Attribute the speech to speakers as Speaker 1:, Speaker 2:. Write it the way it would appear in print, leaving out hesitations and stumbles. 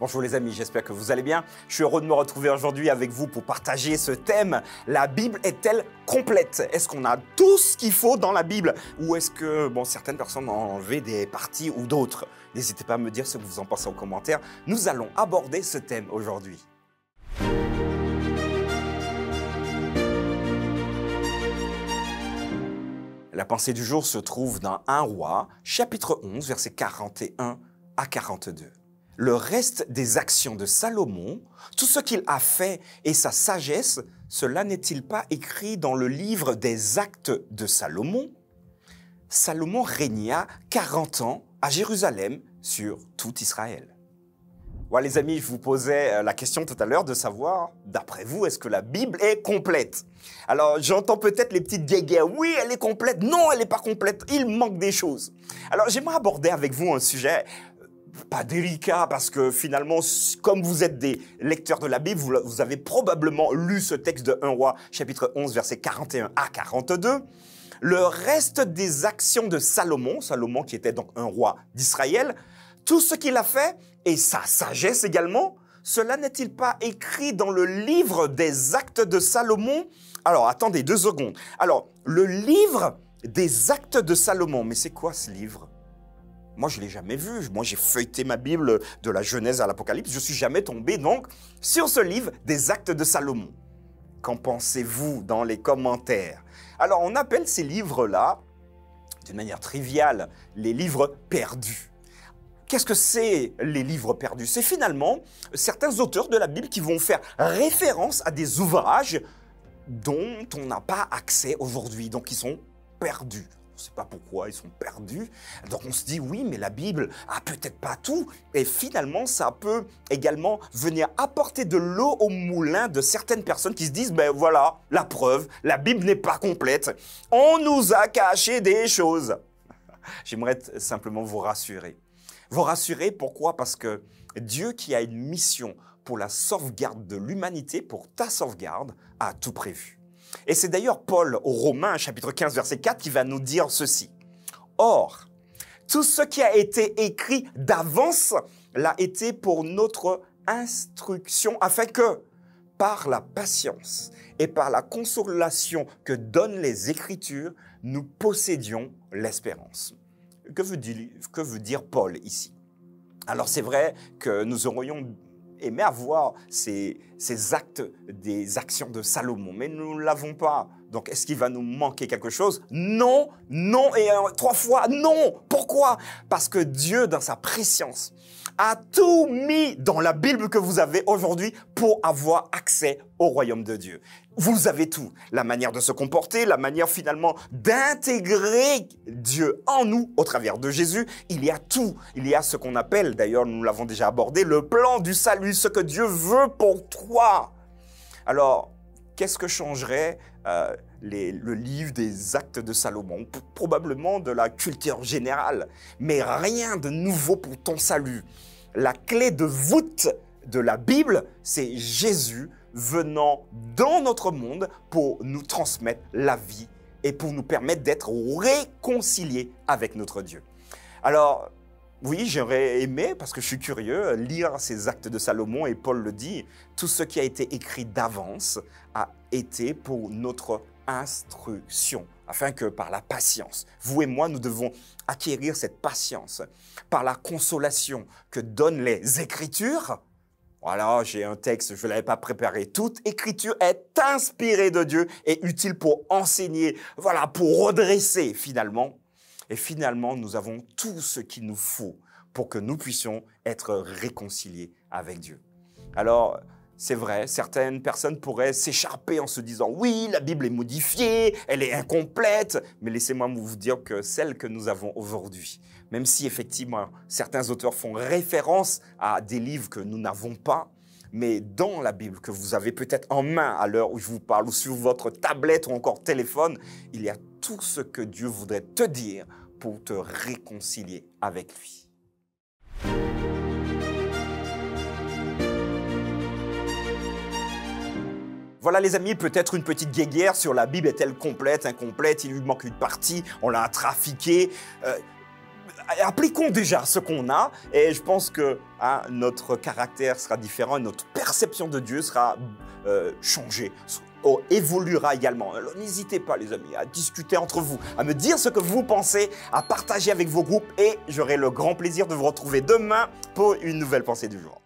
Speaker 1: Bonjour les amis, j'espère que vous allez bien. Je suis heureux de me retrouver aujourd'hui avec vous pour partager ce thème. La Bible est-elle complète? Est-ce qu'on a tout ce qu'il faut dans la Bible? Ou est-ce que certaines personnes ont enlevé des parties ou d'autres? N'hésitez pas à me dire ce que vous en pensez en commentaire. Nous allons aborder ce thème aujourd'hui. La pensée du jour se trouve dans 1 Roi, chapitre 11, versets 41 à 42. Le reste des actions de Salomon, tout ce qu'il a fait et sa sagesse, cela n'est-il pas écrit dans le livre des actes de Salomon? Salomon régna 40 ans à Jérusalem sur tout Israël. Voilà les amis, je vous posais la question tout à l'heure de savoir, d'après vous, est-ce que la Bible est complète? Alors j'entends peut-être les petites guéguerres, oui elle est complète, non elle n'est pas complète, il manque des choses. Alors j'aimerais aborder avec vous un sujet pas délicat parce que finalement, comme vous êtes des lecteurs de la Bible, vous avez probablement lu ce texte de 1 Roi, chapitre 11, versets 41 à 42. Le reste des actions de Salomon, Salomon qui était donc un roi d'Israël, tout ce qu'il a fait et sa sagesse également, cela n'est-il pas écrit dans le livre des actes de Salomon? Alors, attendez 2 secondes. Alors, le livre des actes de Salomon, mais c'est quoi ce livre? Moi, je ne l'ai jamais vu. Moi, j'ai feuilleté ma Bible de la Genèse à l'Apocalypse. Je ne suis jamais tombé donc sur ce livre des actes de Salomon. Qu'en pensez-vous dans les commentaires? Alors, on appelle ces livres-là, d'une manière triviale, les livres perdus. Qu'est-ce que c'est les livres perdus? C'est finalement certains auteurs de la Bible qui vont faire référence à des ouvrages dont on n'a pas accès aujourd'hui, donc ils sont perdus. On ne sait pas pourquoi ils sont perdus. Donc on se dit oui, mais la Bible a peut-être pas tout. Et finalement, ça peut également venir apporter de l'eau au moulin de certaines personnes qui se disent, ben voilà, la preuve, la Bible n'est pas complète. On nous a caché des choses. J'aimerais simplement vous rassurer. Vous rassurer, pourquoi? Parce que Dieu qui a une mission pour la sauvegarde de l'humanité, pour ta sauvegarde, a tout prévu. Et c'est d'ailleurs Paul aux Romains, chapitre 15, verset 4, qui va nous dire ceci. Or, tout ce qui a été écrit d'avance l'a été pour notre instruction, afin que, par la patience et par la consolation que donnent les Écritures, nous possédions l'espérance. Que veut dire Paul ici? Alors c'est vrai que nous aurions aimé avoir ces actes des actions de Salomon, mais nous ne l'avons pas. Donc, est-ce qu'il va nous manquer quelque chose? Non, non et 3 fois non. Pourquoi? Parce que Dieu, dans sa préscience, a tout mis dans la Bible que vous avez aujourd'hui pour avoir accès au royaume de Dieu. Vous avez tout. La manière de se comporter, la manière finalement d'intégrer Dieu en nous au travers de Jésus. Il y a tout. Il y a ce qu'on appelle, d'ailleurs nous l'avons déjà abordé, le plan du salut, ce que Dieu veut pour toi. Alors, qu'est-ce que changerait le livre des actes de Salomon? Probablement de la culture générale, mais rien de nouveau pour ton salut. La clé de voûte de la Bible, c'est Jésus venant dans notre monde pour nous transmettre la vie et pour nous permettre d'être réconciliés avec notre Dieu. Alors, oui, j'aurais aimé, parce que je suis curieux, lire ces actes de Salomon, et Paul le dit, tout ce qui a été écrit d'avance a été pour notre instruction, afin que par la patience, vous et moi, nous devons acquérir cette patience, par la consolation que donnent les Écritures. Voilà, j'ai un texte, je ne l'avais pas préparé. Toute écriture est inspirée de Dieu et utile pour enseigner, voilà, pour redresser finalement. Et finalement, nous avons tout ce qu'il nous faut pour que nous puissions être réconciliés avec Dieu. Alors, c'est vrai, certaines personnes pourraient s'écharper en se disant « Oui, la Bible est modifiée, elle est incomplète. » Mais laissez-moi vous dire que celle que nous avons aujourd'hui, même si effectivement certains auteurs font référence à des livres que nous n'avons pas, mais dans la Bible que vous avez peut-être en main à l'heure où je vous parle, ou sur votre tablette ou encore téléphone, il y a tout ce que Dieu voudrait te dire pour te réconcilier avec lui. Voilà les amis, peut-être une petite guéguerre sur la Bible est-elle complète, incomplète, il lui manque une partie, on l'a trafiquée. appliquons déjà ce qu'on a et je pense que notre caractère sera différent et notre perception de Dieu sera changée, évoluera également. Alors n'hésitez pas les amis à discuter entre vous, à me dire ce que vous pensez, à partager avec vos groupes et j'aurai le grand plaisir de vous retrouver demain pour une nouvelle pensée du jour.